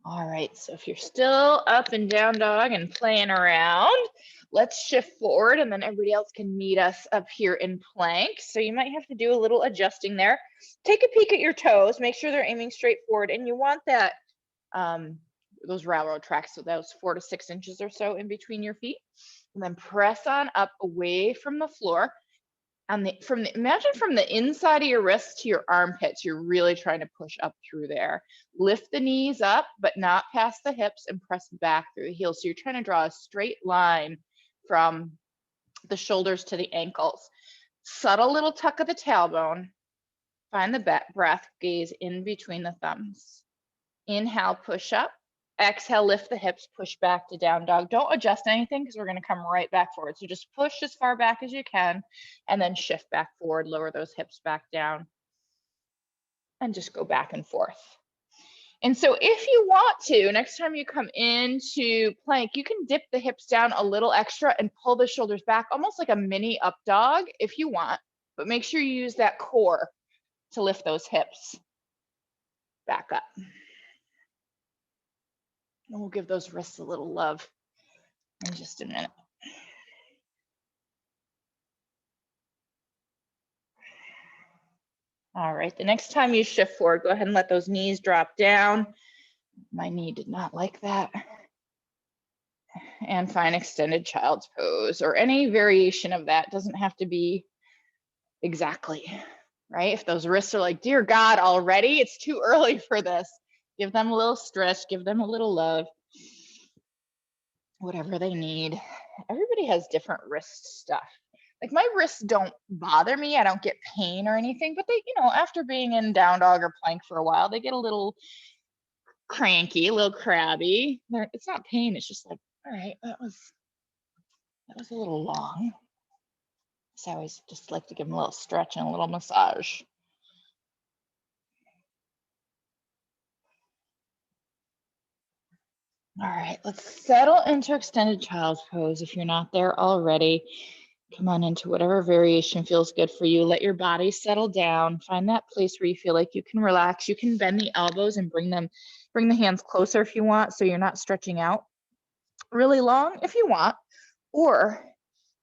All right, so if you're still up and down dog and playing around, let's shift forward and then everybody else can meet us up here in plank. So you might have to do a little adjusting there. Take a peek at your toes, make sure they're aiming straight forward, and you want that those railroad tracks, so those 4 to 6 inches or so in between your feet. And then press on up away from the floor. Imagine from the inside of your wrists to your armpits, you're really trying to push up through there. Lift the knees up, but not past the hips, and press back through the heels. So you're trying to draw a straight line from the shoulders to the ankles. Subtle little tuck of the tailbone. Find the breath, gaze in between the thumbs. Inhale, push up. Exhale, lift the hips, push back to down dog. Don't adjust anything because we're going to come right back forward. So just push as far back as you can and then shift back forward, lower those hips back down and just go back and forth. And so if you want to, next time you come into plank, you can dip the hips down a little extra and pull the shoulders back, almost like a mini up dog if you want, but make sure you use that core to lift those hips back up. And we'll give those wrists a little love in just a minute. All right, the next time you shift forward, go ahead and let those knees drop down. My knee did not like that. And find extended child's pose or any variation of that. Doesn't have to be exactly, right? If those wrists are like, dear God, already, it's too early for this. Give them a little stretch, give them a little love, whatever they need. Everybody has different wrist stuff. Like my wrists don't bother me. I don't get pain or anything, but they, after being in down dog or plank for a while, they get a little cranky, a little crabby. It's not pain. It's just like, all right, that was a little long. So I always just like to give them a little stretch and a little massage. All right, let's settle into extended child's pose. If you're not there already, come on into whatever variation feels good for you. Let your body settle down. Find that place where you feel like you can relax. You can bend the elbows and bring the hands closer if you want, so you're not stretching out really long if you want, or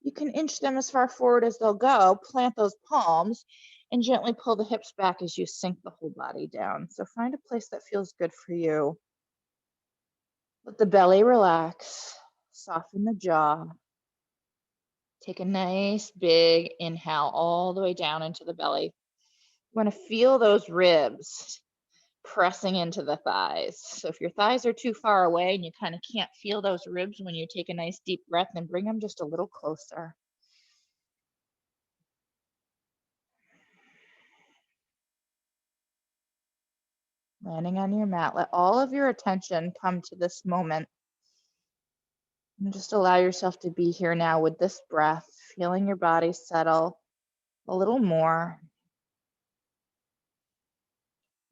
you can inch them as far forward as they'll go, plant those palms, and gently pull the hips back as you sink the whole body down. So find a place that feels good for you. Let the belly relax, soften the jaw. Take a nice big inhale all the way down into the belly. You want to feel those ribs pressing into the thighs. So if your thighs are too far away and you kind of can't feel those ribs when you take a nice deep breath, then bring them just a little closer. Landing on your mat, let all of your attention come to this moment. And just allow yourself to be here now with this breath, feeling your body settle a little more.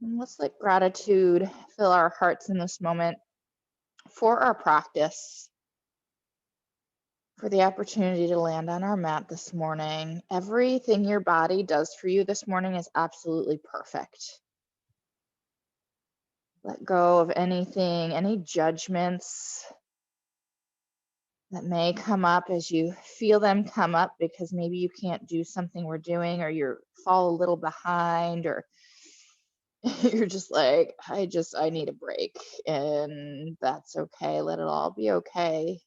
And let's let gratitude fill our hearts in this moment for our practice, for the opportunity to land on our mat this morning. Everything your body does for you this morning is absolutely perfect. Let go of anything, any judgments that may come up as you feel them come up, because maybe you can't do something we're doing, or you fall a little behind, or you're just like, I need a break, and that's okay. Let it all be okay.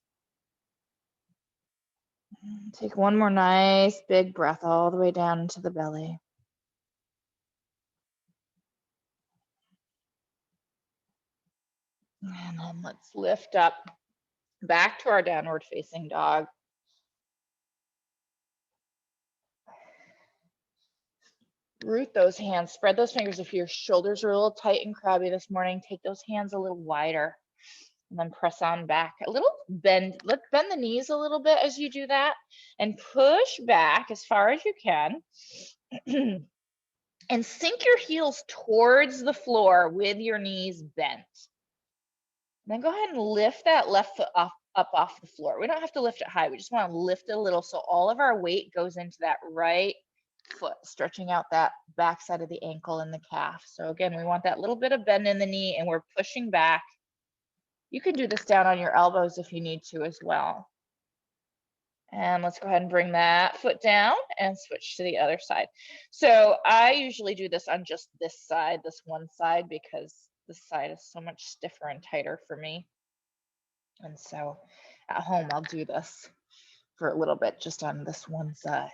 Take one more nice big breath all the way down into the belly. And then let's lift up back to our downward facing dog. Root those hands, spread those fingers. If your shoulders are a little tight and crabby this morning, take those hands a little wider and then press on back. A little bend, let's bend the knees a little bit as you do that and push back as far as you can. And sink your heels towards the floor with your knees bent. Then go ahead and lift that left foot up off the floor. We don't have to lift it high. We just want to lift it a little so all of our weight goes into that right foot, stretching out that backside of the ankle and the calf. So again, we want that little bit of bend in the knee, and we're pushing back You can do this down on your elbows if you need to as well. And let's go ahead and bring that foot down and switch to the other side. So I usually do this on just this side, this one side, because this side is so much stiffer and tighter for me. And so at home, I'll do this for a little bit just on this one side.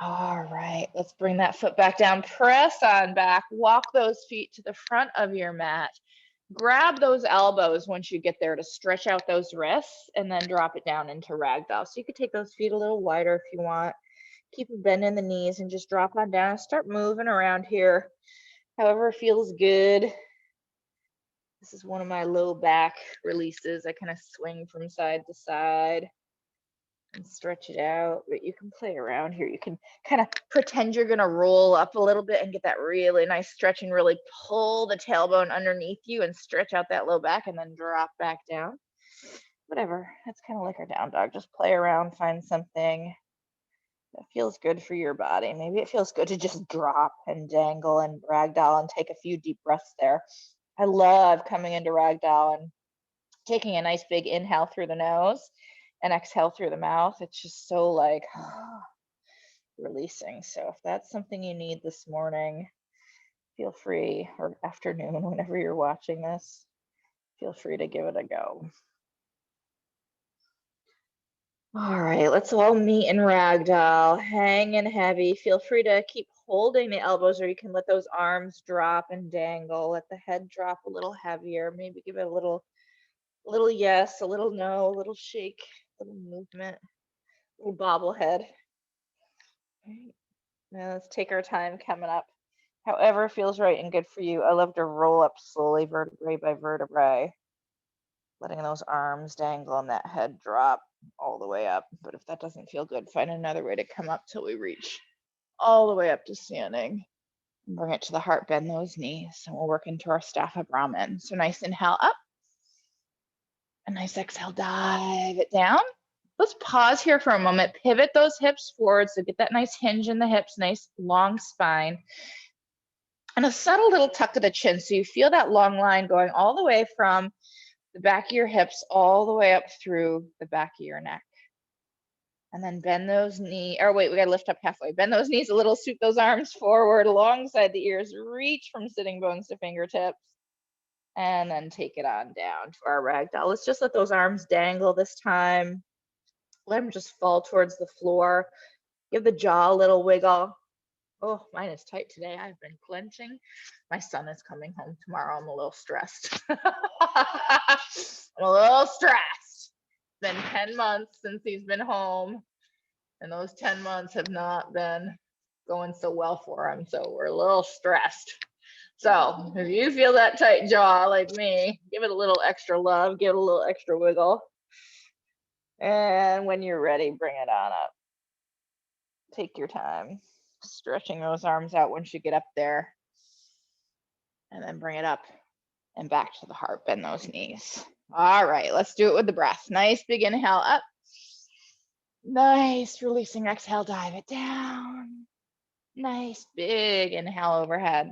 All right, let's bring that foot back down, press on back, walk those feet to the front of your mat. Grab those elbows once you get there to stretch out those wrists, and then drop it down into ragdoll. So you could take those feet a little wider if you want. Keep a bend in the knees and just drop on down. Start moving around here, however feels good. This is one of my low back releases. I kind of swing from side to side and stretch it out, but you can play around here. You can kind of pretend you're gonna roll up a little bit and get that really nice stretch and really pull the tailbone underneath you and stretch out that low back and then drop back down. Whatever, that's kind of like our down dog. Just play around, find something that feels good for your body. Maybe it feels good to just drop and dangle and ragdoll and take a few deep breaths there. I love coming into ragdoll and taking a nice big inhale through the nose and exhale through the mouth. It's just so like releasing. So if that's something you need this morning, feel free, or afternoon, whenever you're watching this, feel free to give it a go. All right, let's all meet in ragdoll, hanging heavy. Feel free to keep holding the elbows, or you can let those arms drop and dangle. Let the head drop a little heavier. Maybe give it a little yes, a little no, a little shake, a little movement, a little bobblehead. Right. Now let's take our time coming up. However feels right and good for you. I love to roll up slowly, vertebrae by vertebrae, letting those arms dangle and that head drop all the way up. But if that doesn't feel good, find another way to come up till we reach all the way up to standing. And bring it to the heart, bend those knees, and we'll work into our Stapha Brahman. So nice inhale up, a nice exhale, dive it down. Let's pause here for a moment, pivot those hips forward, so get that nice hinge in the hips, nice long spine. And a subtle little tuck of the chin, so you feel that long line going all the way from the back of your hips all the way up through the back of your neck. And then bend those knees, or wait, we gotta lift up halfway. Bend those knees a little, sweep those arms forward alongside the ears, reach from sitting bones to fingertips, and then take it on down to our ragdoll. Let's just let those arms dangle this time. Let them just fall towards the floor. Give the jaw a little wiggle. Oh, mine is tight today. I've been clenching. My son is coming home tomorrow. I'm a little stressed. I'm a little stressed. It's been 10 months since he's been home, and those 10 months have not been going so well for him. So we're a little stressed. So if you feel that tight jaw like me, give it a little extra love, give it a little extra wiggle. And when you're ready, bring it on up. Take your time, stretching those arms out once you get up there. And then bring it up and back to the heart, bend those knees. All right, let's do it with the breath. Nice big inhale up. Nice releasing exhale, dive it down. Nice big inhale overhead.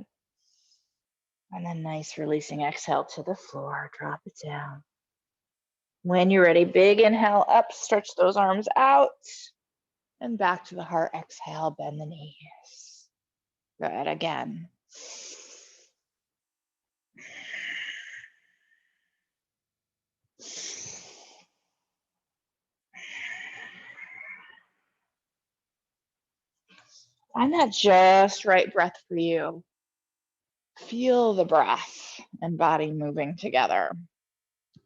And then nice releasing exhale to the floor, drop it down. When you're ready, big inhale up, stretch those arms out. And back to the heart, exhale, bend the knees. Good, again. Find that just right breath for you. Feel the breath and body moving together.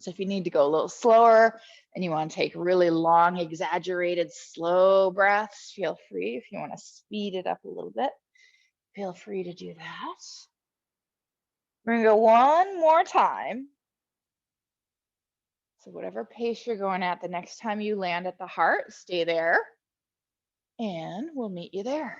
So if you need to go a little slower and you want to take really long, exaggerated, slow breaths, feel free. If you want to speed it up a little bit, feel free to do that. We're going to go one more time. So whatever pace you're going at, the next time you land at the heart, stay there, and we'll meet you there.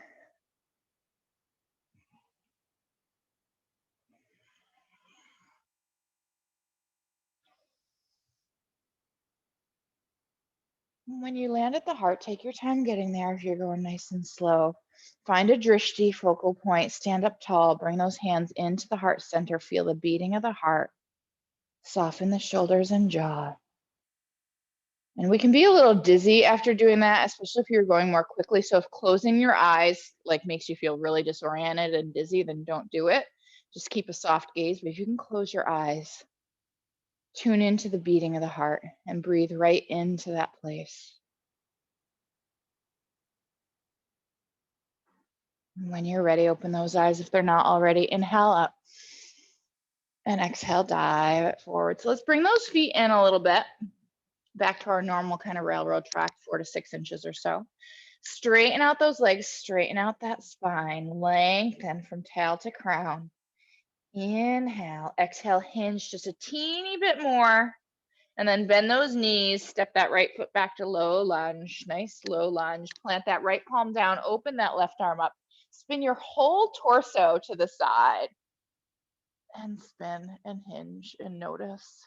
When you land at the heart, take your time getting there if you're going nice and slow. Find a drishti, focal point, stand up tall, bring those hands into the heart center, feel the beating of the heart, soften the shoulders and jaw. And we can be a little dizzy after doing that, especially if you're going more quickly. So if closing your eyes like makes you feel really disoriented and dizzy, then don't do it. Just keep a soft gaze. But if you can close your eyes, tune into the beating of the heart and breathe right into that place. And when you're ready, open those eyes if they're not already. Inhale up and exhale, dive it forward. So let's bring those feet in a little bit, back to our normal kind of railroad track, 4 to 6 inches or so. Straighten out those legs, straighten out that spine, lengthen from tail to crown. Inhale, exhale, hinge just a teeny bit more. And then bend those knees, step that right foot back to low lunge, nice low lunge. Plant that right palm down, open that left arm up. Spin your whole torso to the side. And spin and hinge and notice.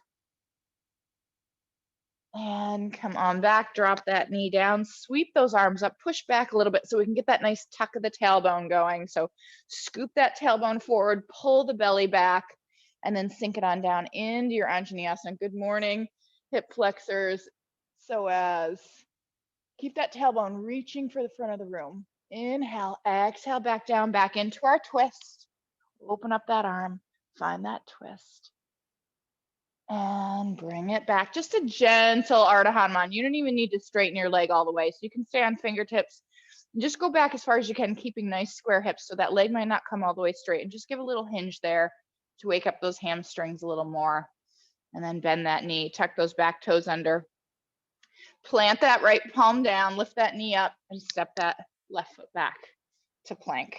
And come on back, drop that knee down, sweep those arms up, push back a little bit so we can get that nice tuck of the tailbone going. So scoop that tailbone forward, pull the belly back, and then sink it on down into your Anjaneyasana. Good morning, hip flexors. So as keep that tailbone reaching for the front of the room. Inhale, exhale, back down, back into our twist. Open up that arm, find that twist. And bring it back. Just a gentle Ardha Hanuman. You don't even need to straighten your leg all the way. So you can stay on fingertips. And just go back as far as you can, keeping nice square hips so that leg might not come all the way straight. And just give a little hinge there to wake up those hamstrings a little more. And then bend that knee. Tuck those back toes under. Plant that right palm down. Lift that knee up and step that left foot back to plank.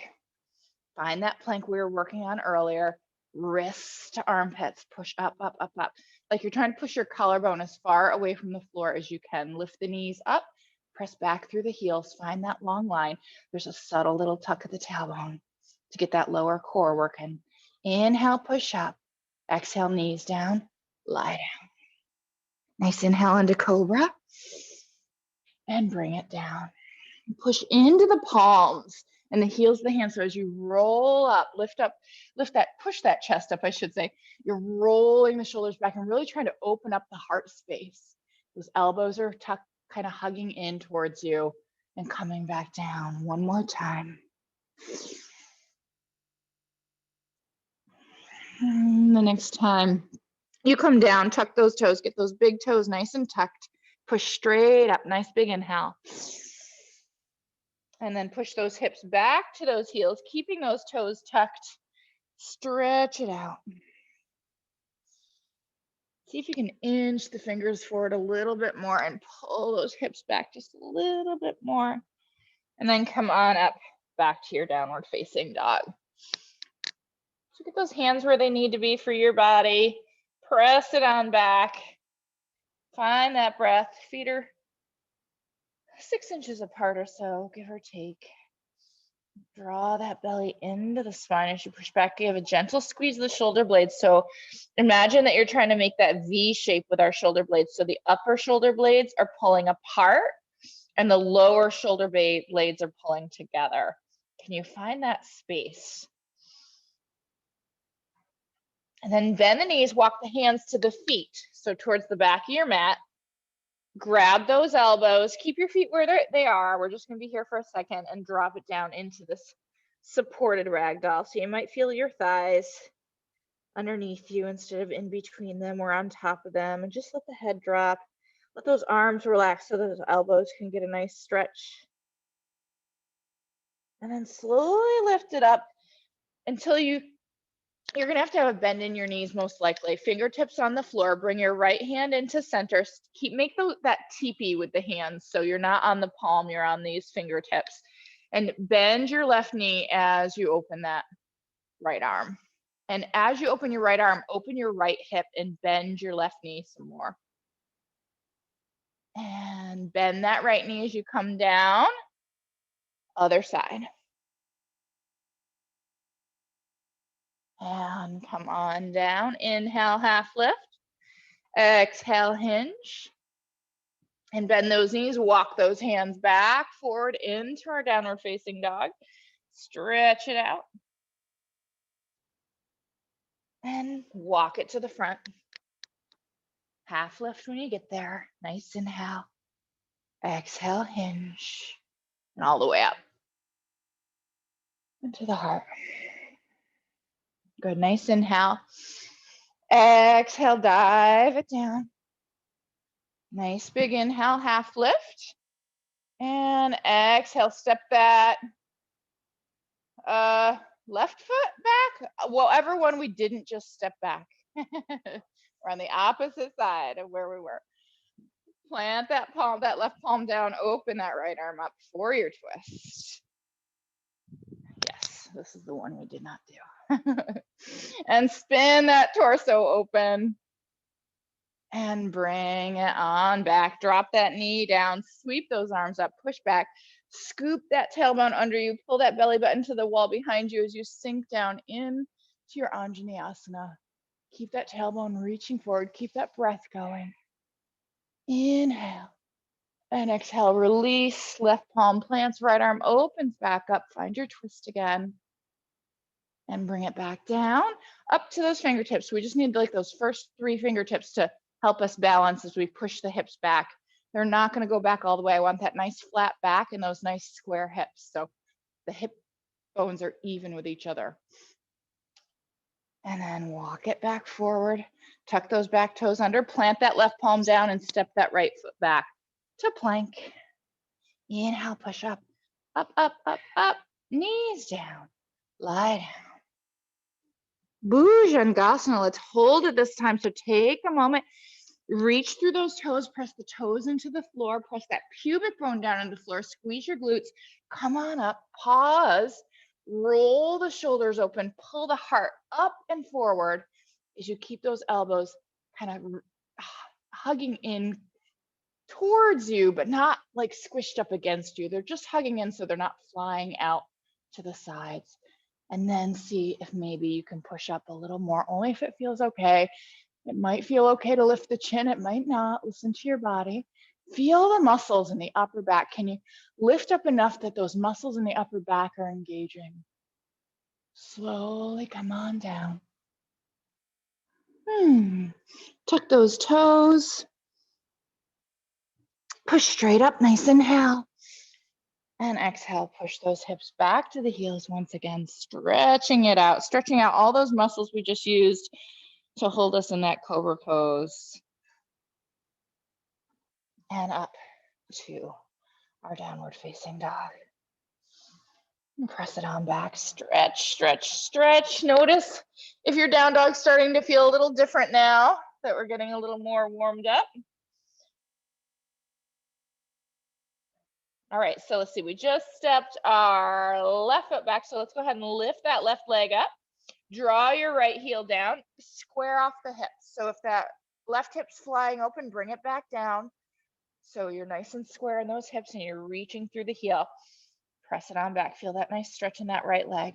Find that plank we were working on earlier. Wrists to armpits, push up, up, up, up. Like you're trying to push your collarbone as far away from the floor as you can. Lift the knees up, press back through the heels, find that long line. There's a subtle little tuck of the tailbone to get that lower core working. Inhale, push up. Exhale, knees down, lie down. Nice inhale into cobra. And bring it down. Push into the palms and the heels of the hands. So as you roll up, lift that, push that chest up, I should say. You're rolling the shoulders back and really trying to open up the heart space. Those elbows are tucked, kind of hugging in towards you and coming back down. One more time. And the next time you come down, tuck those toes, get those big toes nice and tucked. Push straight up, nice big inhale. And then push those hips back to those heels, keeping those toes tucked. Stretch it out. See if you can inch the fingers forward a little bit more and pull those hips back just a little bit more. And then come on up back to your downward facing dog. So get those hands where they need to be for your body. Press it on back. Find that breath. Feet are 6 inches apart or so, give or take. Draw that belly into the spine as you push back. Give a gentle squeeze of the shoulder blades. So imagine that you're trying to make that V shape with our shoulder blades. So the upper shoulder blades are pulling apart and the lower shoulder blades are pulling together. Can you find that space? And then bend the knees, walk the hands to the feet. So towards the back of your mat. Grab those elbows, keep your feet where they are. We're just gonna be here for a second and drop it down into this supported ragdoll. So you might feel your thighs underneath you instead of in between them or on top of them. And just let the head drop. Let those arms relax so those elbows can get a nice stretch. And then slowly lift it up until you're gonna have to have a bend in your knees most likely. Fingertips on the floor, bring your right hand into center. Make that teepee with the hands so you're not on the palm, you're on these fingertips. And bend your left knee as you open that right arm. And as you open your right arm, open your right hip and bend your left knee some more. And bend that right knee as you come down. Other side. And come on down. Inhale, half lift. Exhale, hinge. And bend those knees, walk those hands back, forward into our downward facing dog. Stretch it out. And walk it to the front. Half lift when you get there. Nice inhale. Exhale, hinge. And all the way up. Into the heart. Good, nice inhale. Exhale, dive it down. Nice big inhale, half lift. And exhale, step that left foot back. Whatever one we didn't just step back. We're on the opposite side of where we were. Plant that palm, that left palm down, open that right arm up for your twist. Yes, this is the one we did not do. And spin that torso open. And bring it on back. Drop that knee down, sweep those arms up, push back, scoop that tailbone under you, pull that belly button to the wall behind you as you sink down into your Anjaneyasana. Keep that tailbone reaching forward, keep that breath going. Inhale and exhale, release, left palm plants, right arm opens back up, find your twist again. And bring it back down, up to those fingertips. We just need like those first 3 fingertips to help us balance as we push the hips back. They're not going to go back all the way. I want that nice flat back and those nice square hips. So the hip bones are even with each other. And then walk it back forward. Tuck those back toes under. Plant that left palm down and step that right foot back to plank. Inhale, push up, up, up, up, up. Knees down. Lie down. Bhujangasana, let's hold it this time. So take a moment, reach through those toes, press the toes into the floor, press that pubic bone down into the floor, squeeze your glutes, come on up, pause, roll the shoulders open, pull the heart up and forward as you keep those elbows kind of hugging in towards you, but not like squished up against you. They're just hugging in so they're not flying out to the sides. And then see if maybe you can push up a little more, only if it feels okay. It might feel okay to lift the chin, it might not. Listen to your body. Feel the muscles in the upper back. Can you lift up enough that those muscles in the upper back are engaging? Slowly come on down. Tuck those toes. Push straight up, nice inhale. And exhale, push those hips back to the heels once again, stretching it out, stretching out all those muscles we just used to hold us in that cobra pose. And up to our downward facing dog. And press it on back, stretch, stretch, stretch. Notice if your down dog's starting to feel a little different now that we're getting a little more warmed up. All right, so let's see, we just stepped our left foot back. So let's go ahead and lift that left leg up. Draw your right heel down, square off the hips. So if that left hip's flying open, bring it back down. So you're nice and square in those hips and you're reaching through the heel. Press it on back. Feel that nice stretch in that right leg.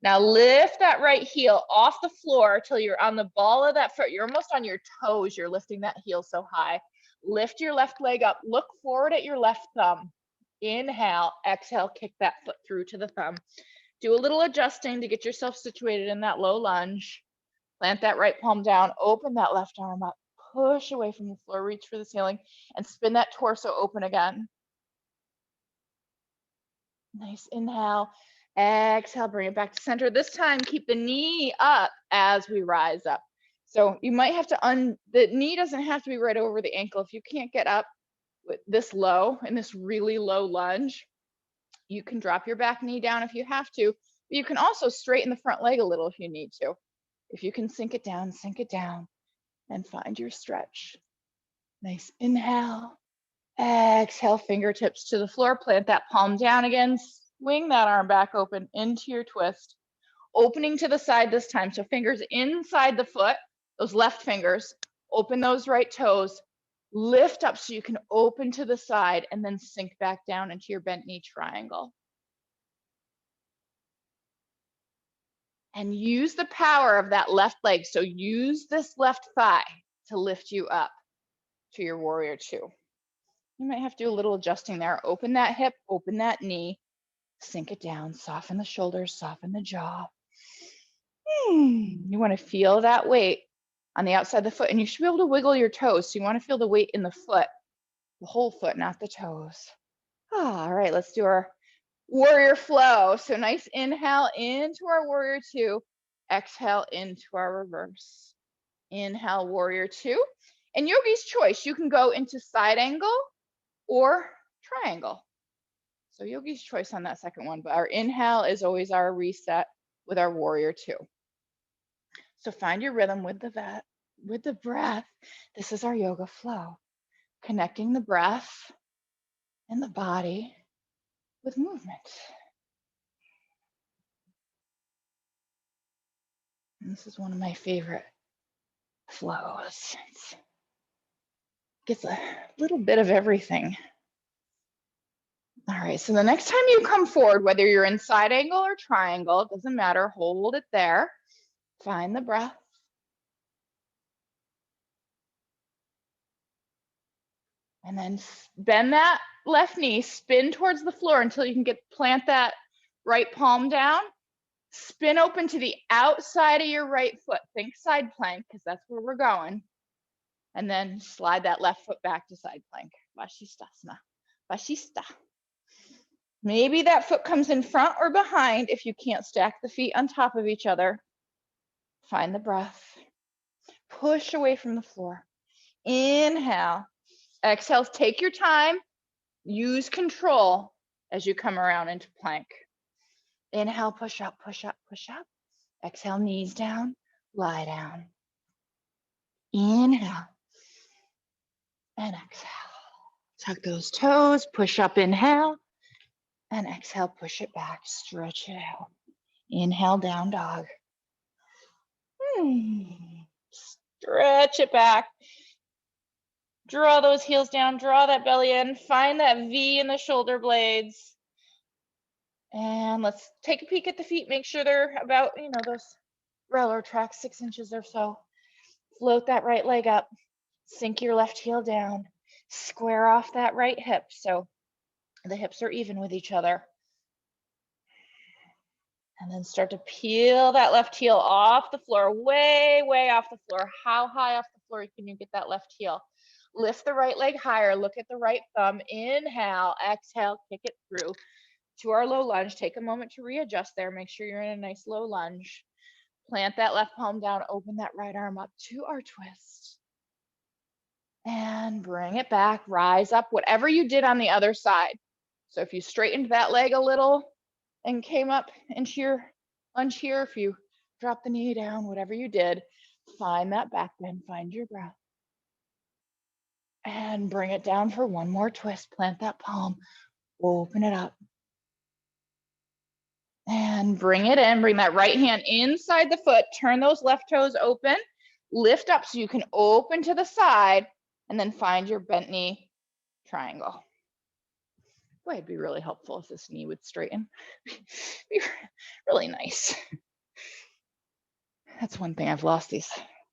Now lift that right heel off the floor till you're on the ball of that foot. You're almost on your toes. You're lifting that heel so high. Lift your left leg up. Look forward at your left thumb. Inhale, exhale, kick that foot through to the thumb. Do a little adjusting to get yourself situated in that low lunge. Plant that right palm down, open that left arm up, push away from the floor, reach for the ceiling, and spin that torso open again. Nice inhale, exhale, bring it back to center. This time, keep the knee up as we rise up. So you might have to, the knee doesn't have to be right over the ankle. If you can't get up with this low, in this really low lunge, you can drop your back knee down if you have to, but you can also straighten the front leg a little if you need to. If you can sink it down and find your stretch. Nice inhale, exhale, fingertips to the floor, plant that palm down again, swing that arm back open into your twist, opening to the side this time. So fingers inside the foot, those left fingers, open those right toes, lift up so you can open to the side and then sink back down into your bent knee triangle. And use the power of that left leg. So use this left thigh to lift you up to your warrior two. You might have to do a little adjusting there. Open that hip, open that knee, sink it down, soften the shoulders, soften the jaw. You want to feel that weight on the outside of the foot, and you should be able to wiggle your toes. So you want to feel the weight in the foot, the whole foot, not the toes. All right, let's do our warrior flow. So nice inhale into our warrior two, exhale into our reverse. Inhale, warrior two. And yogi's choice, you can go into side angle or triangle. So yogi's choice on that second one, but our inhale is always our reset with our warrior two. So find your rhythm with the breath. This is our yoga flow, connecting the breath and the body with movement. And this is one of my favorite flows. It gets a little bit of everything. All right, so the next time you come forward, whether you're in side angle or triangle, it doesn't matter, hold it there. Find the breath. And then bend that left knee, spin towards the floor until you can plant that right palm down. Spin open to the outside of your right foot. Think side plank, because that's where we're going. And then slide that left foot back to side plank. Vashisthasana. Vashista. Maybe that foot comes in front or behind if you can't stack the feet on top of each other. Find the breath. Push away from the floor. Inhale. Exhale, take your time. Use control as you come around into plank. Inhale, push up, push up, push up. Exhale, knees down, lie down. Inhale and exhale. Tuck those toes, push up, inhale, and exhale, push it back, stretch it out. Inhale, down dog. Stretch it back. Draw those heels down, draw that belly in, find that V in the shoulder blades. And let's take a peek at the feet, make sure they're about, those railroad tracks, 6 inches or so. Float that right leg up, sink your left heel down, square off that right hip so the hips are even with each other. And then start to peel that left heel off the floor, way, way off the floor. How high off the floor can you get that left heel? Lift the right leg higher, look at the right thumb, inhale, exhale, kick it through to our low lunge. Take a moment to readjust there, make sure you're in a nice low lunge. Plant that left palm down, open that right arm up to our twist. And bring it back, rise up, whatever you did on the other side. So if you straightened that leg a little and came up into your lunge here, if you drop the knee down, whatever you did, find that back bend, find your breath. And bring it down for one more twist. Plant that palm, open it up. And bring it in, bring that right hand inside the foot, turn those left toes open, lift up so you can open to the side, and then find your bent knee triangle. Boy, it'd be really helpful if this knee would straighten. Be really nice. That's one thing I've lost these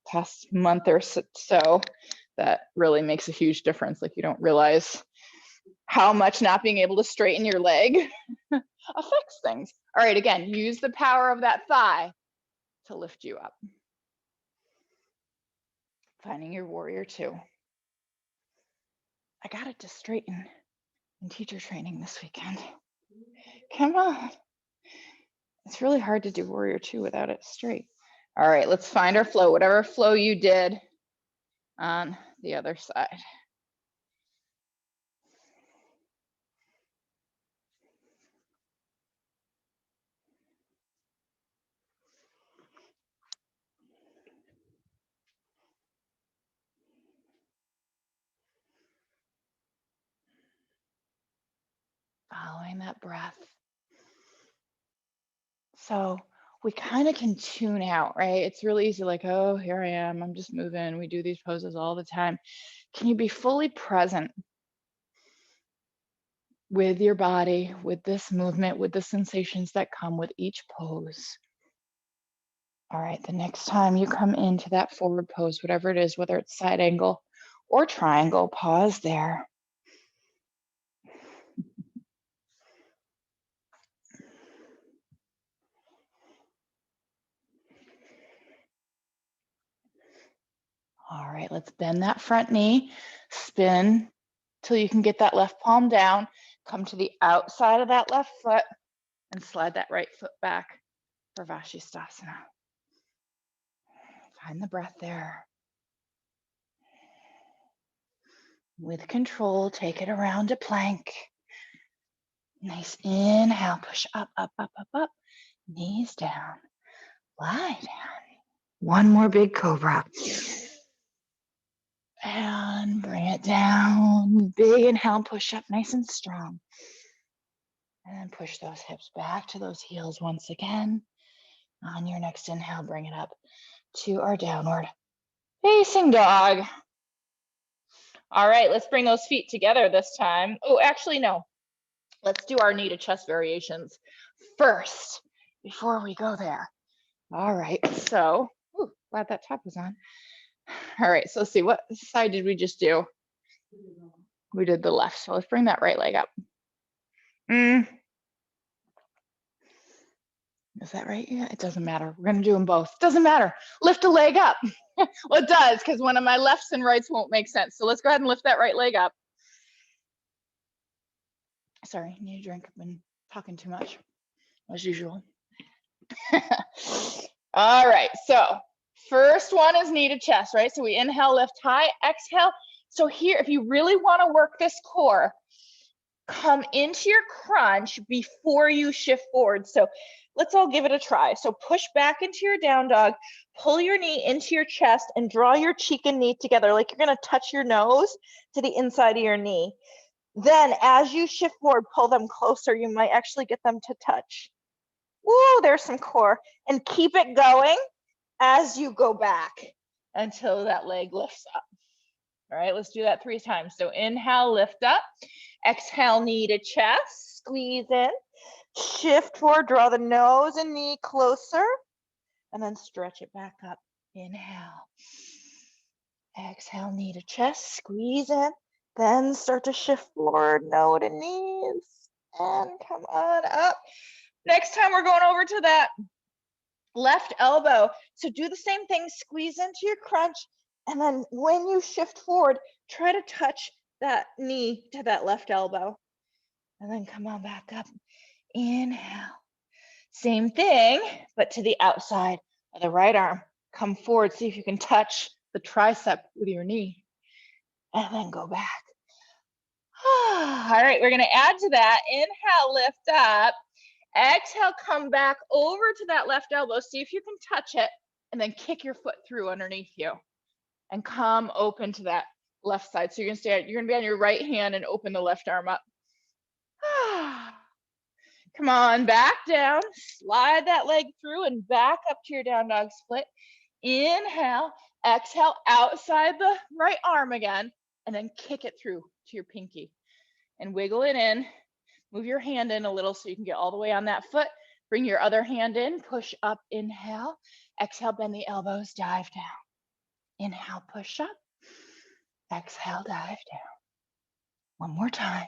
past month or so that really makes a huge difference. Like, you don't realize how much not being able to straighten your leg affects things. All right, again, use the power of that thigh to lift you up. Finding your warrior two. I got it to straighten in teacher training this weekend. Come on. It's really hard to do warrior two without it straight. All right, let's find our flow, whatever flow you did on the other side. Following that breath. So we kind of can tune out, right? It's really easy, like, oh, here I am, I'm just moving. We do these poses all the time. Can you be fully present with your body, with this movement, with the sensations that come with each pose? All right, the next time you come into that forward pose, whatever it is, whether it's side angle or triangle, pause there. right, let's bend that front knee, spin till you can get that left palm down, come to the outside of that left foot and slide that right foot back for Vashisthasana. Find the breath there. With control, take it around to plank. Nice inhale, push up, up, up, up, up. Knees down, lie down. One more big cobra. And bring it down. Big inhale, push up nice and strong. And then push those hips back to those heels once again. On your next inhale, bring it up to our downward facing dog. All right, let's bring those feet together this time. Oh, actually, no. Let's do our knee to chest variations first before we go there. All right, so, ooh, glad that top was on. All right, so let's see, what side did we just do? We did the left, so let's bring that right leg up. Is that right? Yeah, it doesn't matter. We're gonna do them both. Doesn't matter. Lift a leg up. Well, it does, because one of my lefts and rights won't make sense. So let's go ahead and lift that right leg up. Sorry, need a drink. I've been talking too much, as usual. All right, so first one is knee to chest, right? So we inhale, lift high, exhale. So here, if you really want to work this core, come into your crunch before you shift forward. So let's all give it a try. So push back into your down dog, pull your knee into your chest and draw your cheek and knee together like you're going to touch your nose to the inside of your knee. Then as you shift forward, pull them closer. You might actually get them to touch. Woo, there's some core. And keep it going as you go back until that leg lifts up. All right, let's do that 3 times. So inhale, lift up. Exhale, knee to chest, squeeze in. Shift forward, draw the nose and knee closer. And then stretch it back up. Inhale. Exhale, knee to chest, squeeze in. Then start to shift forward, nose to knees. And come on up. Next time we're going over to that left elbow. So do the same thing, squeeze into your crunch. And then when you shift forward, try to touch that knee to that left elbow. And then come on back up. Inhale. Same thing, but to the outside of the right arm. Come forward, see if you can touch the tricep with your knee. And then go back. All right, we're going to add to that. Inhale, lift up. Exhale, come back over to that left elbow. See if you can touch it. And then kick your foot through underneath you. And come open to that left side. So you're going to be on your right hand and open the left arm up. Come on, back down. Slide that leg through and back up to your down dog split. Inhale, exhale, outside the right arm again, and then kick it through to your pinky. And wiggle it in. Move your hand in a little so you can get all the way on that foot. Bring your other hand in, push up, inhale. Exhale, bend the elbows, dive down. Inhale, push up. Exhale, dive down. One more time.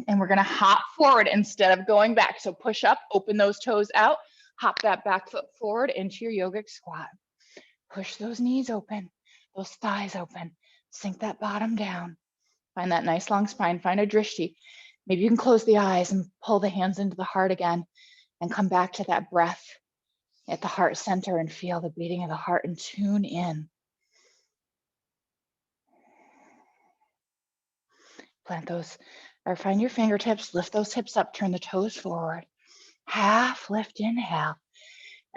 And we're going to hop forward instead of going back. So push up, open those toes out, hop that back foot forward into your yogic squat. Push those knees open, those thighs open, sink that bottom down. Find that nice long spine, find a drishti. Maybe you can close the eyes and pull the hands into the heart again and come back to that breath at the heart center and feel the beating of the heart and tune in. Plant those, or find your fingertips, lift those hips up, turn the toes forward. Half lift, inhale.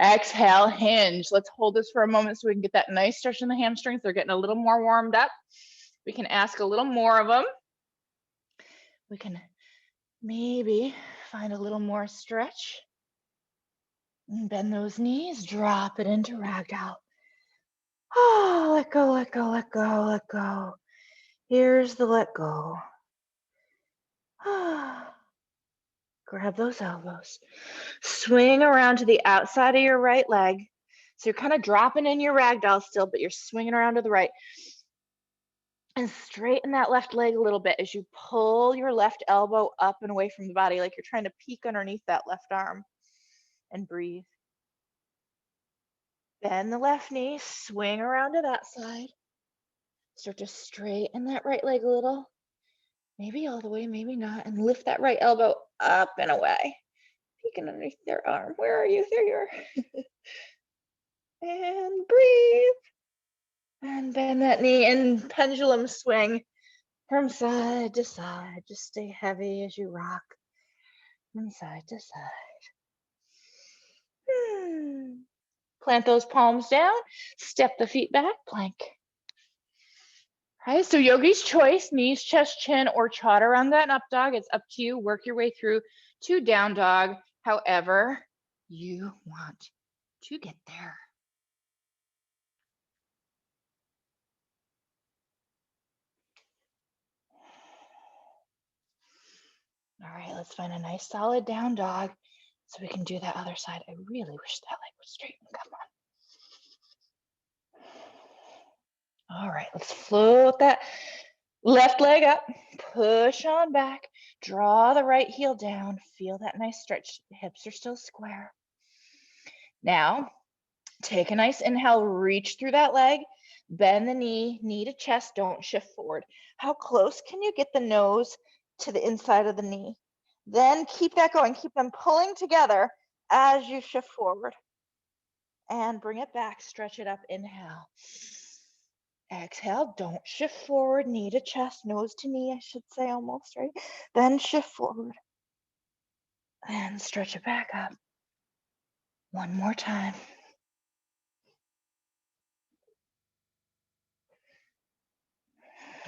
Exhale, hinge. Let's hold this for a moment so we can get that nice stretch in the hamstrings. They're getting a little more warmed up. We can ask a little more of them. We can maybe find a little more stretch. And bend those knees, drop it into ragdoll. Oh, let go, let go, let go, let go. Here's the let go. Grab those elbows. Swing around to the outside of your right leg. So you're kind of dropping in your ragdoll still, but you're swinging around to the right. And straighten that left leg a little bit as you pull your left elbow up and away from the body, like you're trying to peek underneath that left arm. And breathe. Bend the left knee, swing around to that side. Start to straighten that right leg a little. Maybe all the way, maybe not. And lift that right elbow up and away. Peeking underneath their arm. Where are you? There you are. And breathe. And bend that knee and pendulum swing from side to side. Just stay heavy as you rock from side to side. Plant those palms down. Step the feet back, plank. Okay, so yogi's choice, knees, chest, chin, or chaturanga and up dog. It's up to you. Work your way through to down dog, however you want to get there. All right, let's find a nice solid down dog so we can do that other side. I really wish that leg was straight. Come on. All right, let's float that left leg up, push on back, draw the right heel down, feel that nice stretch. The hips are still square. Now, take a nice inhale, reach through that leg, bend the knee to chest, don't shift forward. How close can you get the nose to the inside of the knee? Then keep that going, keep them pulling together as you shift forward. And bring it back, stretch it up, inhale. Exhale, don't shift forward, knee to chest, nose to knee, I should say almost, right? Then shift forward and stretch it back up. One more time.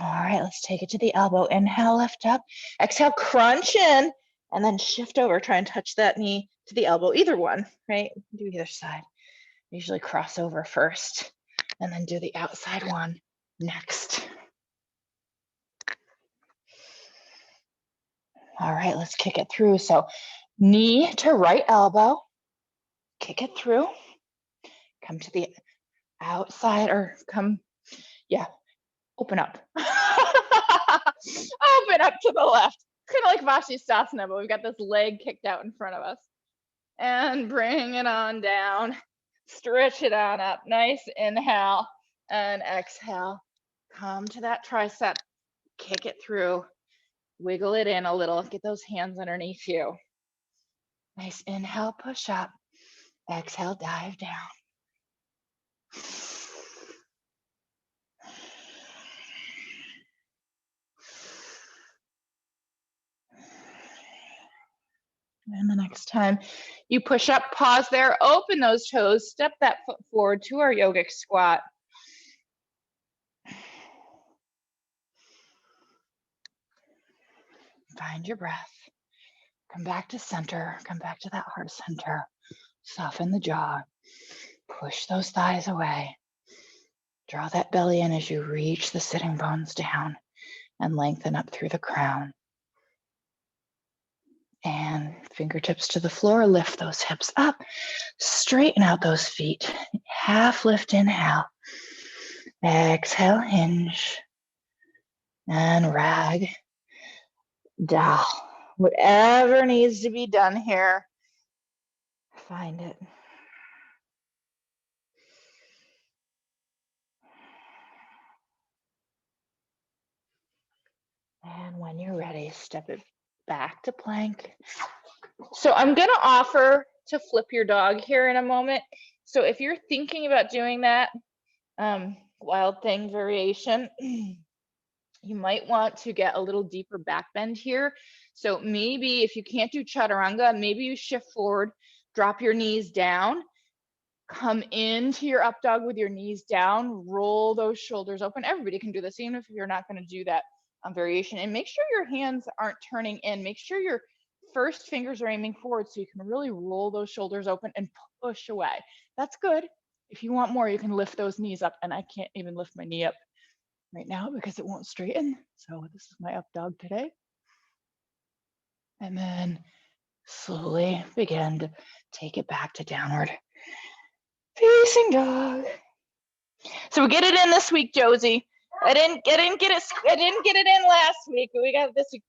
All right, let's take it to the elbow. Inhale, lift up. Exhale, crunch in, and then shift over. Try and touch that knee to the elbow, either one, right? Do either side. Usually cross over first, and then do the outside one next. All right, let's kick it through. So knee to right elbow, kick it through. Come to the outside, or come, yeah, open up. Open up to the left. It's kind of like Vashisthasana, but we've got this leg kicked out in front of us. And bring it on down. Stretch it on up. Nice inhale and exhale. Come to that tricep. Kick it through. Wiggle it in a little. Get those hands underneath you. Nice inhale, push up. Exhale, dive down. And the next time you push up, pause there, open those toes, step that foot forward to our yogic squat. Find your breath. Come back to center, come back to that heart center. Soften the jaw, push those thighs away. Draw that belly in as you reach the sitting bones down and lengthen up through the crown. And fingertips to the floor, lift those hips up, straighten out those feet. Half lift, inhale. Exhale, hinge. And rag doll. Whatever needs to be done here, find it. And when you're ready, step it back to plank. So I'm going to offer to flip your dog here in a moment. So if you're thinking about doing that wild thing variation, you might want to get a little deeper back bend here. So maybe if you can't do chaturanga, maybe you shift forward, drop your knees down, come into your up dog with your knees down, roll those shoulders open. Everybody can do this, even if you're not going to do that variation. And make sure your hands aren't turning in. Make sure your first fingers are aiming forward so you can really roll those shoulders open and push away. That's good. If you want more, you can lift those knees up. And I can't even lift my knee up right now because it won't straighten. So this is my up dog today. And then slowly begin to take it back to downward facing dog. So we get it in this week, Josie. I didn't get it in last week, but we got it this week.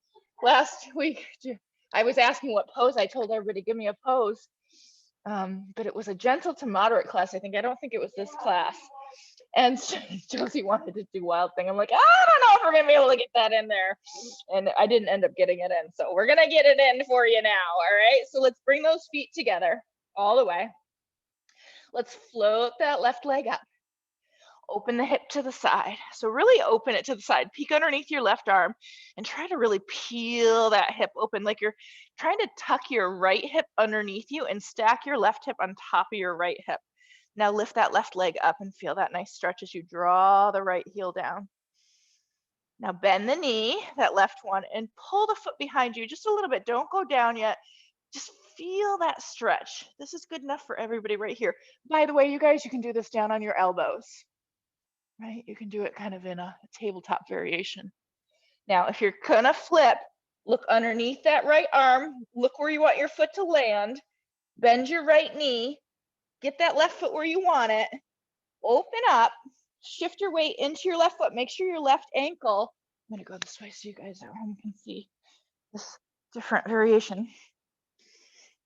Last week, I was asking what pose. I told everybody, give me a pose. but it was a gentle to moderate class. I don't think it was this class. And so Josie wanted to do Wild Thing. I'm like, I don't know if we're gonna be able to get that in there. And I didn't end up getting it in. So we're gonna get it in for you now. All right. So let's bring those feet together all the way. Let's float that left leg up. Open the hip to the side. So really open it to the side. Peek underneath your left arm and try to really peel that hip open, like you're trying to tuck your right hip underneath you and stack your left hip on top of your right hip. Now lift that left leg up and feel that nice stretch as you draw the right heel down. Now bend the knee, that left one, and pull the foot behind you just a little bit. Don't go down yet. Just feel that stretch. This is good enough for everybody right here. By the way, you guys, you can do this down on your elbows, right? You can do it kind of in a tabletop variation. Now, if you're gonna flip, look underneath that right arm, look where you want your foot to land, bend your right knee, get that left foot where you want it, open up, shift your weight into your left foot, make sure your left ankle, I'm gonna go this way so you guys at home can see this different variation,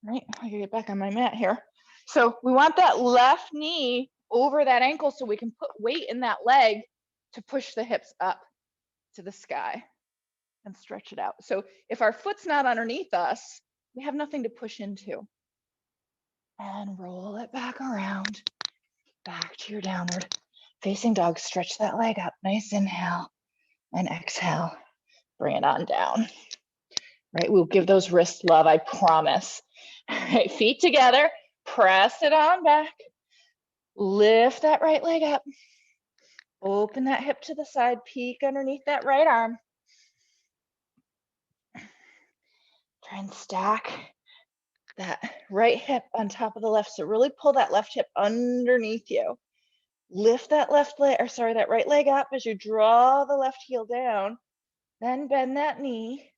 right? I gotta get back on my mat here. So we want that left knee over that ankle so we can put weight in that leg to push the hips up to the sky and stretch it out. So if our foot's not underneath us, we have nothing to push into. And roll it back around, back to your downward facing dog. Stretch that leg up. Nice inhale and exhale. Bring it on down. Right, we'll give those wrists love, I promise. All right, feet together, press it on back. Lift that right leg up. Open that hip to the side, peek underneath that right arm. Try and stack that right hip on top of the left. So really pull that left hip underneath you. Lift that left leg, or sorry, that right leg up as you draw the left heel down. Then bend that knee,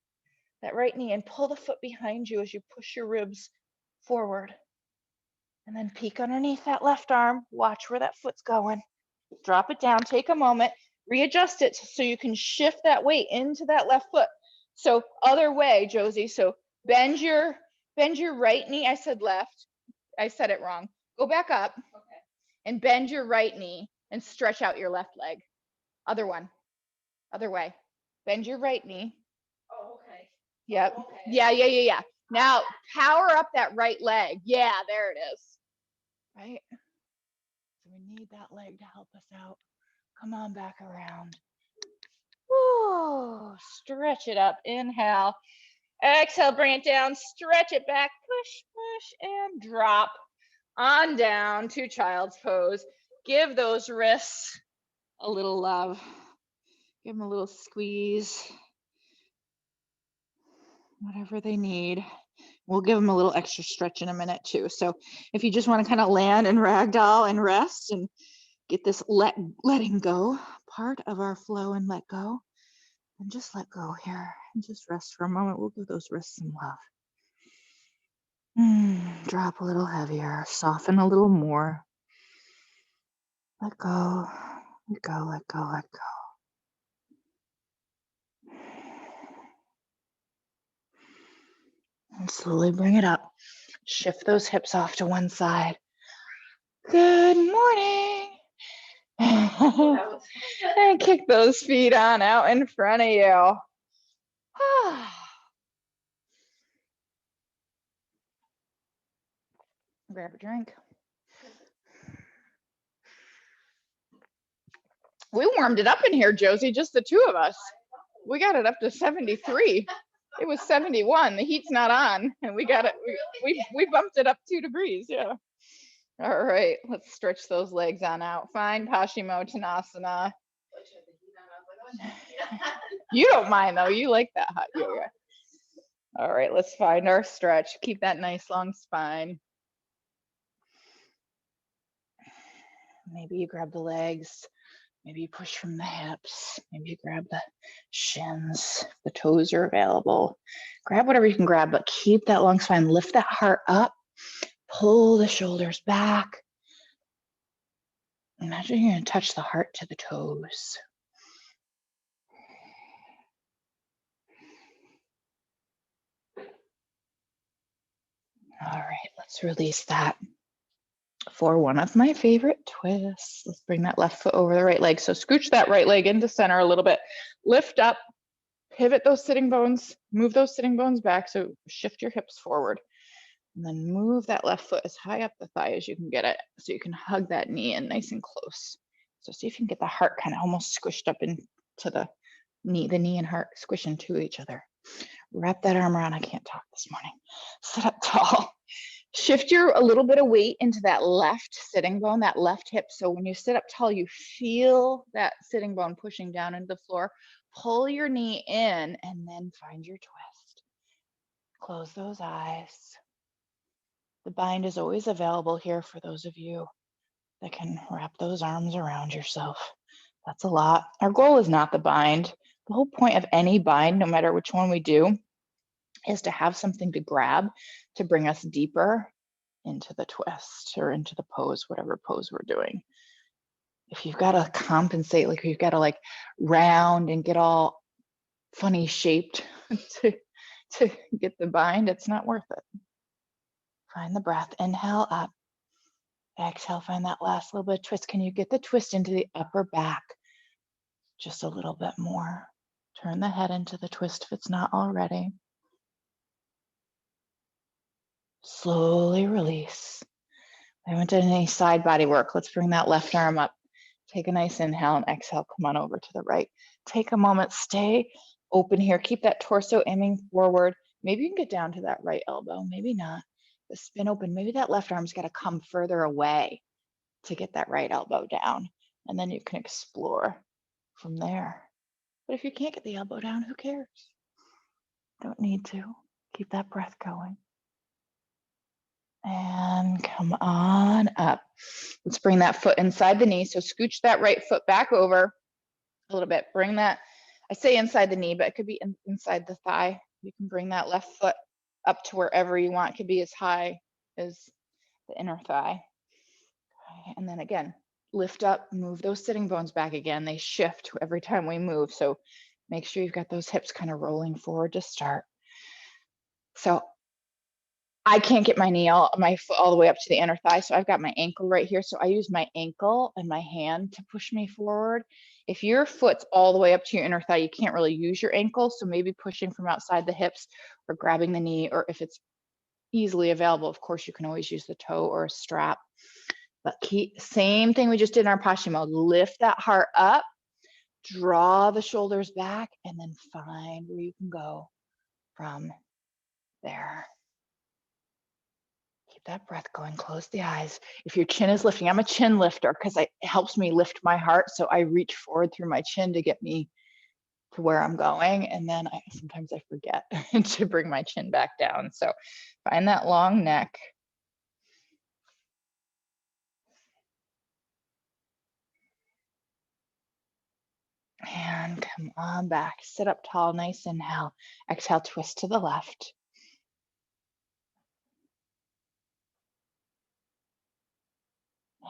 that right knee, and pull the foot behind you as you push your ribs forward. And then peek underneath that left arm. Watch where that foot's going. Drop it down, take a moment, readjust it so you can shift that weight into that left foot. So other way, Josie. So bend your right knee. I said left. I said it wrong. Go back up. Okay. And bend your right knee and stretch out your left leg. Other one. Other way. Bend your right knee. Oh, okay. Yep. Oh, okay. Yeah. Now power up that right leg. Yeah, there it is. Right? So we need that leg to help us out. Come on back around. Woo. Stretch it up. Inhale. Exhale, bring it down. Stretch it back. Push, push, and drop on down to child's pose. Give those wrists a little love. Give them a little squeeze. Whatever they need. We'll give them a little extra stretch in a minute too. So if you just want to kind of land and ragdoll and rest and get this letting go part of our flow and let go, and just let go here and just rest for a moment. We'll give those wrists some love. Drop a little heavier, soften a little more. Let go, let go, let go, let go. And slowly bring it up. Shift those hips off to one side. Good morning. And kick those feet on out in front of you. Grab a drink. We warmed it up in here, Josie, just the two of us. We got it up to 73. It was 71. The heat's not on, and we got it. We bumped it up 2 degrees. Yeah. All right, let's stretch those legs on out. Find Paschimottanasana. You don't mind though. You like that hot yoga. All right, let's find our stretch. Keep that nice long spine. Maybe you grab the legs. Maybe you push from the hips. Maybe you grab the shins. The toes are available. Grab whatever you can grab, but keep that long spine. Lift that heart up. Pull the shoulders back. Imagine you're going to touch the heart to the toes. All right, let's release that for one of my favorite twists. Let's bring that left foot over the right leg. So scooch that right leg into center a little bit. Lift up, pivot those sitting bones, move those sitting bones back. So shift your hips forward. And then move that left foot as high up the thigh as you can get it. So you can hug that knee in nice and close. So see if you can get the heart kind of almost squished up into the knee and heart squish into each other. Wrap that arm around. I can't talk this morning. Sit up tall. Shift a little bit of weight into that left sitting bone, that left hip. So when you sit up tall, you feel that sitting bone pushing down into the floor. Pull your knee in and then find your twist. Close those eyes. The bind is always available here for those of you that can wrap those arms around yourself. That's a lot. Our goal is not the bind. The whole point of any bind, no matter which one we do, is to have something to grab to bring us deeper into the twist or into the pose, whatever pose we're doing. If you've got to compensate, like you've got to like round and get all funny shaped to get the bind, it's not worth it. Find the breath, inhale up, exhale, find that last little bit of twist. Can you get the twist into the upper back just a little bit more? Turn the head into the twist if it's not already. Slowly release. I haven't done any side body work. Let's bring that left arm up. Take a nice inhale and exhale. Come on over to the right. Take a moment. Stay open here. Keep that torso aiming forward. Maybe you can get down to that right elbow. Maybe not. But spin open. Maybe that left arm's got to come further away to get that right elbow down. And then you can explore from there. But if you can't get the elbow down, who cares? Don't need to. Keep that breath going. And come on up. Let's bring that foot inside the knee. So scooch that right foot back over a little bit. Bring that, I say inside the knee, but it could be inside the thigh. You can bring that left foot up to wherever you want. It could be as high as the inner thigh. Okay. And then again, lift up, move those sitting bones back again. They shift every time we move. So make sure you've got those hips kind of rolling forward to start. So I can't get my foot all the way up to the inner thigh. So I've got my ankle right here. So I use my ankle and my hand to push me forward. If your foot's all the way up to your inner thigh, you can't really use your ankle. So maybe pushing from outside the hips or grabbing the knee, or if it's easily available, of course, you can always use the toe or a strap. But same thing we just did in our posture mode. Lift that heart up, draw the shoulders back, and then find where you can go from there. Keep that breath going. Close the eyes. If your chin is lifting, I'm a chin lifter because it helps me lift my heart. So I reach forward through my chin to get me to where I'm going. And then sometimes I forget to bring my chin back down. So find that long neck. And come on back. Sit up tall. Nice inhale. Exhale, twist to the left.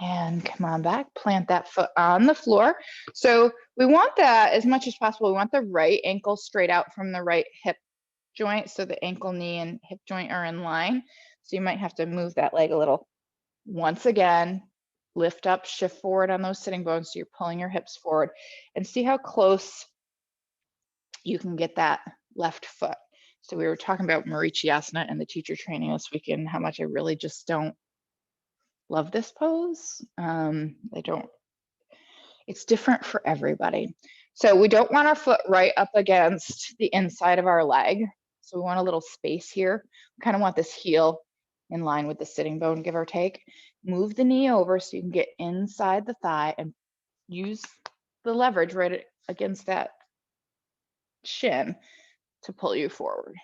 And come on back, plant that foot on the floor. So we want that as much as possible. We want the right ankle straight out from the right hip joint. So the ankle, knee, and hip joint are in line. So you might have to move that leg a little. Once again, lift up, shift forward on those sitting bones. So you're pulling your hips forward and see how close you can get that left foot. So we were talking about Marichyasana and the teacher training this weekend, how much I really just don't love this pose. It's different for everybody. So we don't want our foot right up against the inside of our leg. So we want a little space here. We kind of want this heel in line with the sitting bone, give or take. Move the knee over so you can get inside the thigh and use the leverage right against that shin to pull you forward.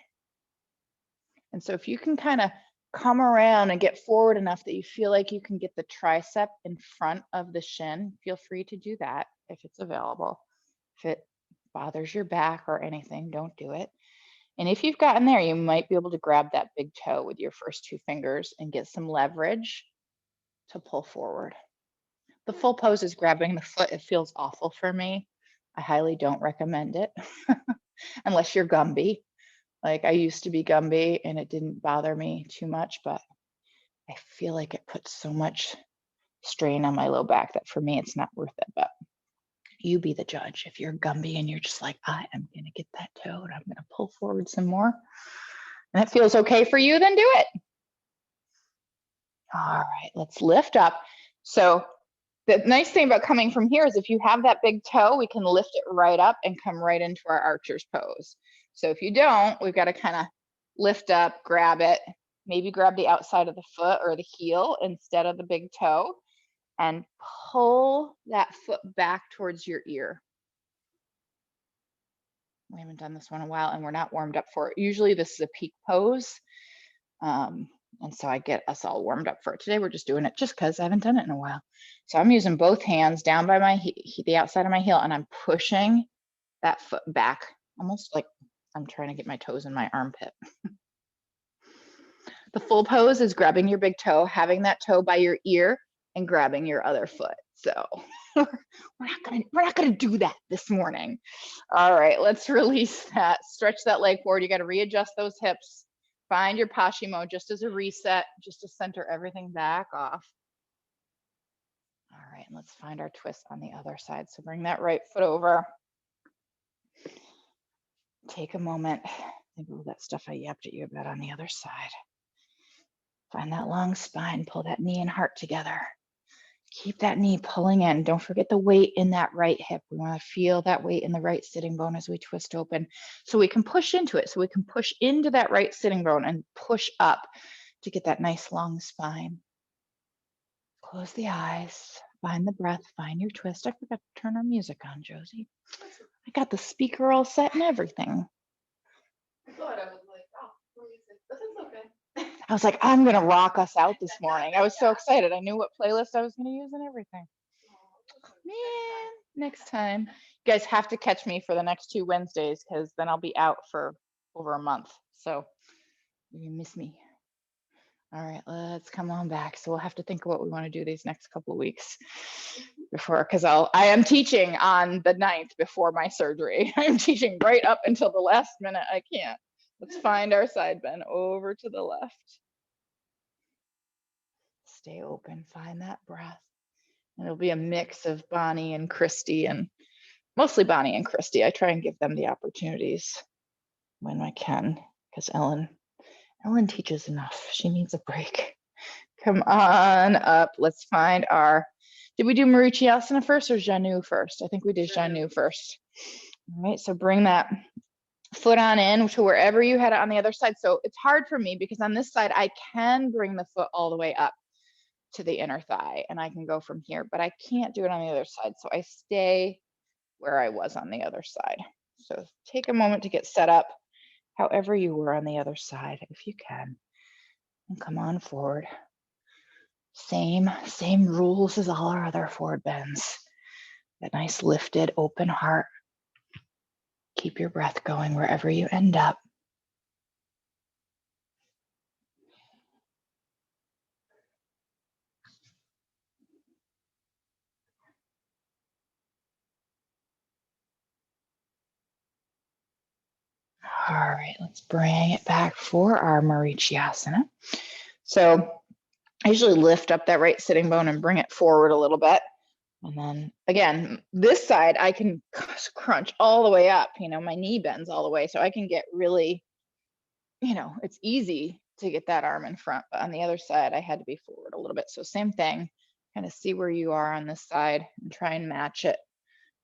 And so if you can kind of come around and get forward enough that you feel like you can get the tricep in front of the shin, feel free to do that if it's available. If it bothers your back or anything, don't do it. And if you've gotten there, you might be able to grab that big toe with your first two fingers and get some leverage to pull forward. The full pose is grabbing the foot. It feels awful for me. I highly don't recommend it unless you're Gumby. Like I used to be Gumby and it didn't bother me too much, but I feel like it puts so much strain on my low back that for me, it's not worth it. But you be the judge. If you're Gumby and you're just like, I am going to get that toe and I'm going to pull forward some more, and it feels okay for you, then do it. All right, let's lift up. So the nice thing about coming from here is if you have that big toe, we can lift it right up and come right into our archer's pose. So if you don't, we've got to kind of lift up, grab it, maybe grab the outside of the foot or the heel instead of the big toe, and pull that foot back towards your ear. We haven't done this one in a while and we're not warmed up for it. Usually this is a peak pose. And so I get us all warmed up for it. Today we're just doing it just because I haven't done it in a while. So I'm using both hands down by my the outside of my heel, and I'm pushing that foot back, almost like I'm trying to get my toes in my armpit. The full pose is grabbing your big toe, having that toe by your ear, and grabbing your other foot. So we're not gonna do that this morning. All right, let's release that. Stretch that leg forward. You got to readjust those hips. Find your Pashimo just as a reset, just to center everything back off. All right, and let's find our twist on the other side. So bring that right foot over. Take a moment. Think of all that stuff I yapped at you about on the other side. Find that long spine. Pull that knee and heart together. Keep that knee pulling in. Don't forget the weight in that right hip. We want to feel that weight in the right sitting bone as we twist open, so we can push into it. So we can push into that right sitting bone and push up to get that nice long spine. Close the eyes, find the breath, find your twist. I forgot to turn our music on, Josie. I got the speaker all set and everything. I thought I was like, oh, music, but that's okay. I was like, I'm going to rock us out this morning. I was so excited. I knew what playlist I was going to use and everything. Man, next time. You guys have to catch me for the next 2 Wednesdays, because then I'll be out for over a month. So you miss me. All right, let's come on back. So we'll have to think of what we want to do these next couple of weeks before, because I am teaching on the 9th before my surgery. I'm teaching right up until the last minute I can't. Let's find our side bend over to the left. Stay open, find that breath. And it'll be a mix of Bonnie and Christy, and mostly Bonnie and Christy. I try and give them the opportunities when I can, because Ellen teaches enough. She needs a break. Come on up. Let's find our, did we do Marichyasana first or Janu first? I think we did Janu first. All right, so bring that foot on in to wherever you had it on the other side. So it's hard for me because on this side, I can bring the foot all the way up to the inner thigh and I can go from here, but I can't do it on the other side. So I stay where I was on the other side. So take a moment to get set up however you were on the other side, if you can, and come on forward. Same rules as all our other forward bends. That nice lifted open heart. Keep your breath going wherever you end up. All right, let's bring it back for our Marichyasana. So I usually lift up that right sitting bone and bring it forward a little bit. And then again, this side, I can crunch all the way up, my knee bends all the way. So I can get really, it's easy to get that arm in front, but on the other side, I had to be forward a little bit. So same thing, kind of see where you are on this side and try and match it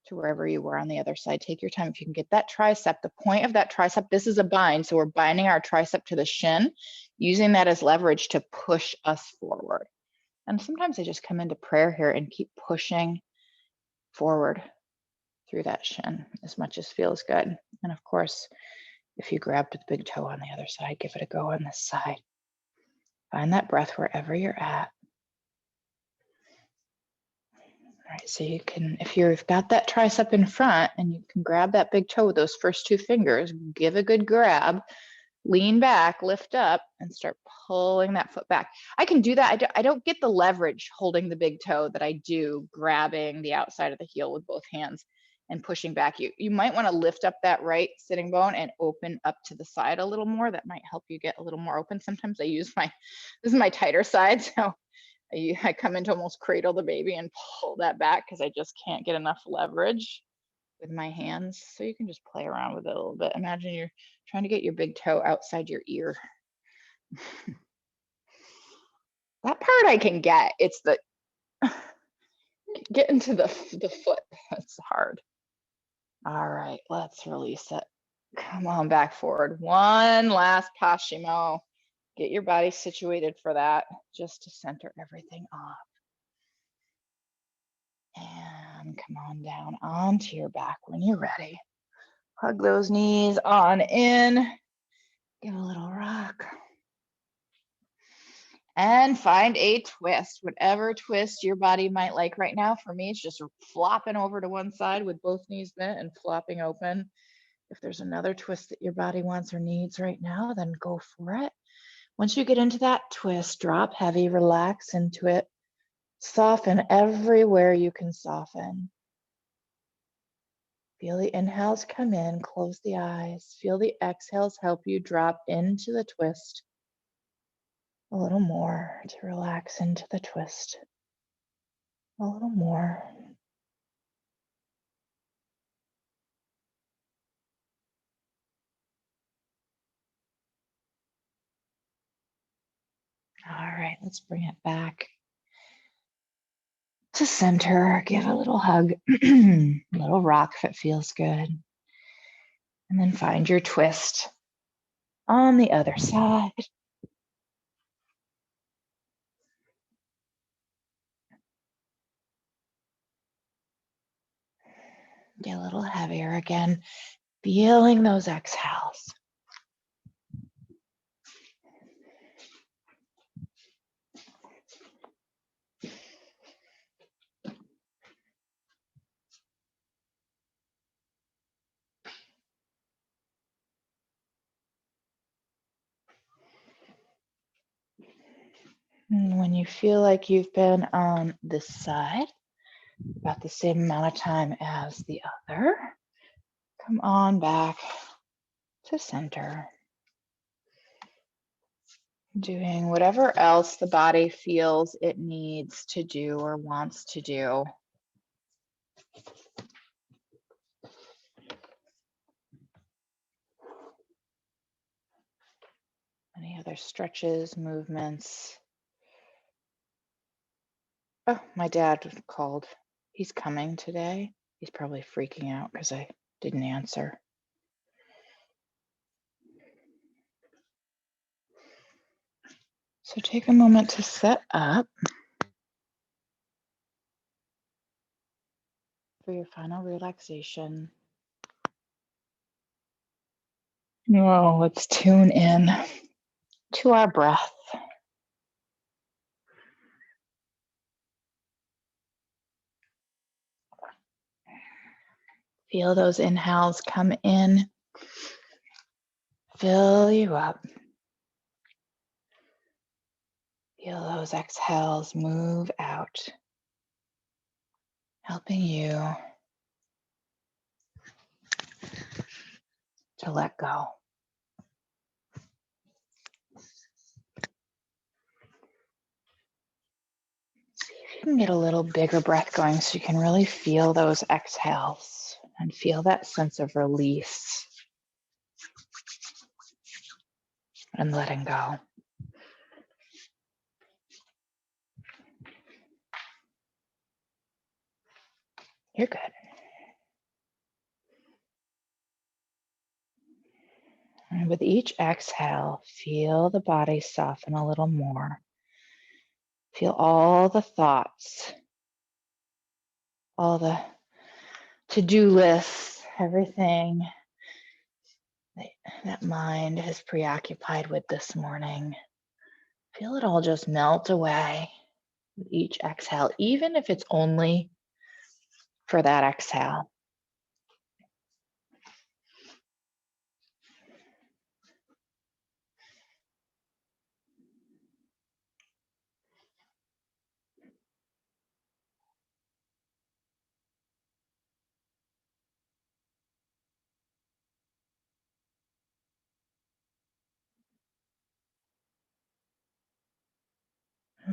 to wherever you were on the other side. Take your time. If you can get that tricep, the point of that tricep, this is a bind. So we're binding our tricep to the shin, using that as leverage to push us forward. And sometimes I just come into prayer here and keep pushing forward through that shin as much as feels good. And of course, if you grabbed the big toe on the other side, give it a go on this side. Find that breath wherever you're at. All right, so you can, if you've got that tricep in front and you can grab that big toe with those first 2 fingers, give a good grab, lean back, lift up, and start pulling that foot back. I can do that. I don't get the leverage holding the big toe that I do grabbing the outside of the heel with both hands and pushing back. You might want to lift up that right sitting bone and open up to the side a little more. That might help you get a little more open. Sometimes I use this is my tighter side, so I come in to almost cradle the baby and pull that back because I just can't get enough leverage with my hands. So you can just play around with it a little bit. Imagine you're trying to get your big toe outside your ear. That part I can get. It's the getting to the foot. That's hard. All right, let's release it. Come on back forward. One last Paschimot. Get your body situated for that, just to center everything off. And come on down onto your back when you're ready. Hug those knees on in. Give a little rock. And find a twist, whatever twist your body might like right now. For me, it's just flopping over to one side with both knees bent and flopping open. If there's another twist that your body wants or needs right now, then go for it. Once you get into that twist, drop heavy, relax into it. Soften everywhere you can soften. Feel the inhales come in, close the eyes. Feel the exhales help you drop into the twist. A little more to relax into the twist. A little more. All right, let's bring it back to center. Give a little hug, a little rock if it feels good. And then find your twist on the other side. Get a little heavier again, feeling those exhales. And when you feel like you've been on this side about the same amount of time as the other, come on back to center. Doing whatever else the body feels it needs to do or wants to do. Any other stretches, movements? Oh, my dad called. He's coming today. He's probably freaking out because I didn't answer. So take a moment to set up for your final relaxation. Oh, let's tune in to our breath. Feel those inhales come in, fill you up. Feel those exhales move out, helping you to let go. See if you can get a little bigger breath going so you can really feel those exhales and feel that sense of release and letting go. You're good. And with each exhale, feel the body soften a little more. Feel all the thoughts, all the to-do lists, everything that mind is preoccupied with this morning. Feel it all just melt away with each exhale, even if it's only for that exhale.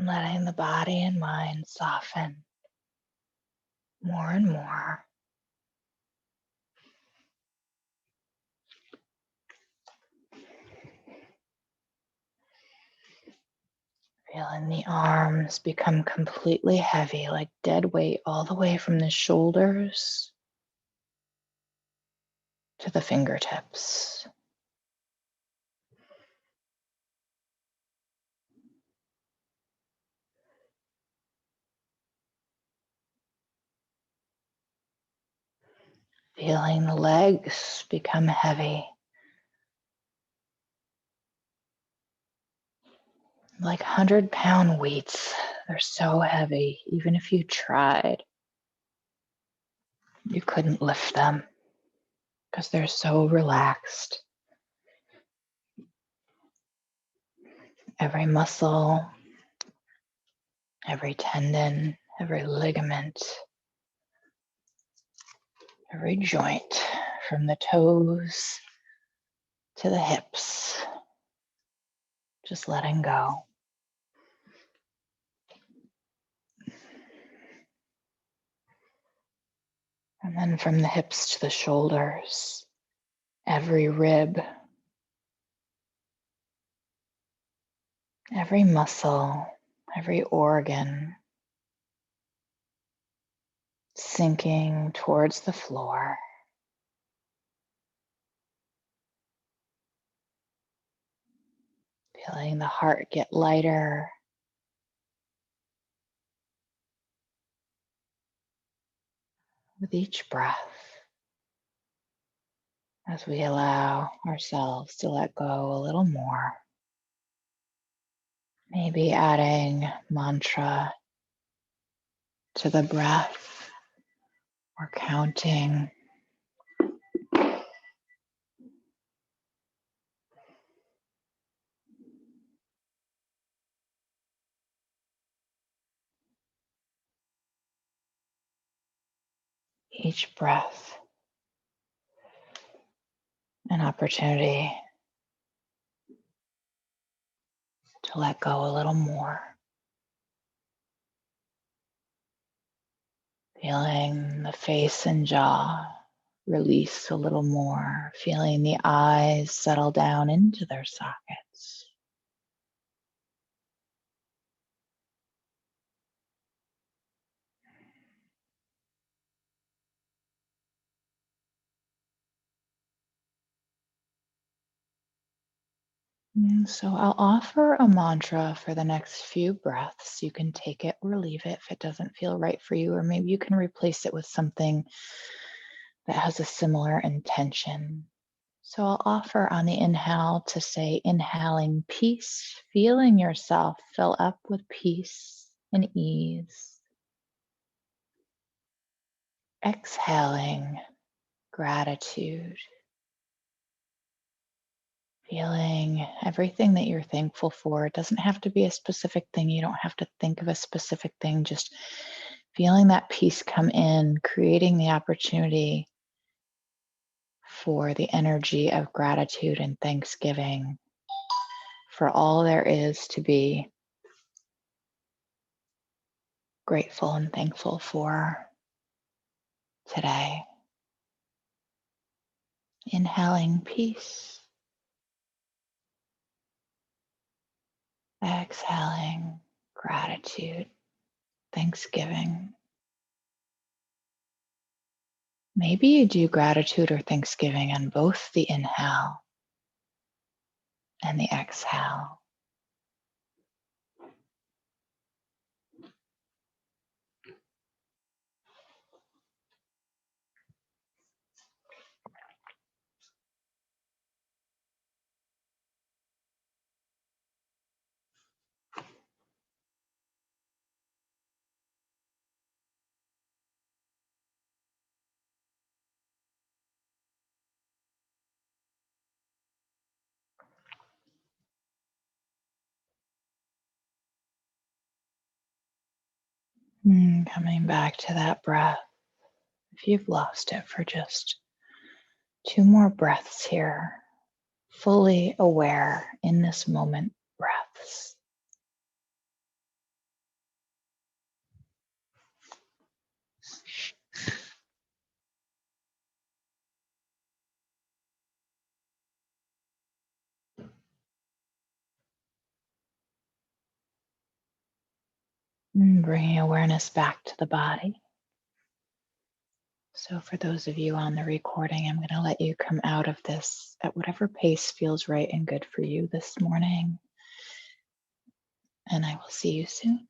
letting the body and mind soften more and more. Feeling the arms become completely heavy, like dead weight, all the way from the shoulders to the fingertips. Feeling the legs become heavy, like 100-pound weights. They're so heavy, even if you tried, you couldn't lift them because they're so relaxed. Every muscle, every tendon, every ligament, every joint, from the toes to the hips, just letting go. And then from the hips to the shoulders, every rib, every muscle, every organ sinking towards the floor. Feeling the heart get lighter. With each breath, as we allow ourselves to let go a little more. Maybe adding mantra to the breath or counting. Each breath an opportunity to let go a little more. Feeling the face and jaw release a little more. Feeling the eyes settle down into their sockets. So I'll offer a mantra for the next few breaths. You can take it or leave it if it doesn't feel right for you, or maybe you can replace it with something that has a similar intention. So I'll offer on the inhale to say, inhaling peace, feeling yourself fill up with peace and ease. Exhaling gratitude. Feeling everything that you're thankful for. It doesn't have to be a specific thing. You don't have to think of a specific thing. Just feeling that peace come in, creating the opportunity for the energy of gratitude and thanksgiving for all there is to be grateful and thankful for today. Inhaling peace. Exhaling gratitude, thanksgiving. Maybe you do gratitude or thanksgiving on both the inhale and the exhale. Coming back to that breath. If you've lost it, for just 2 more breaths here, fully aware in this moment breaths. And bringing awareness back to the body. So for those of you on the recording, I'm going to let you come out of this at whatever pace feels right and good for you this morning. And I will see you soon.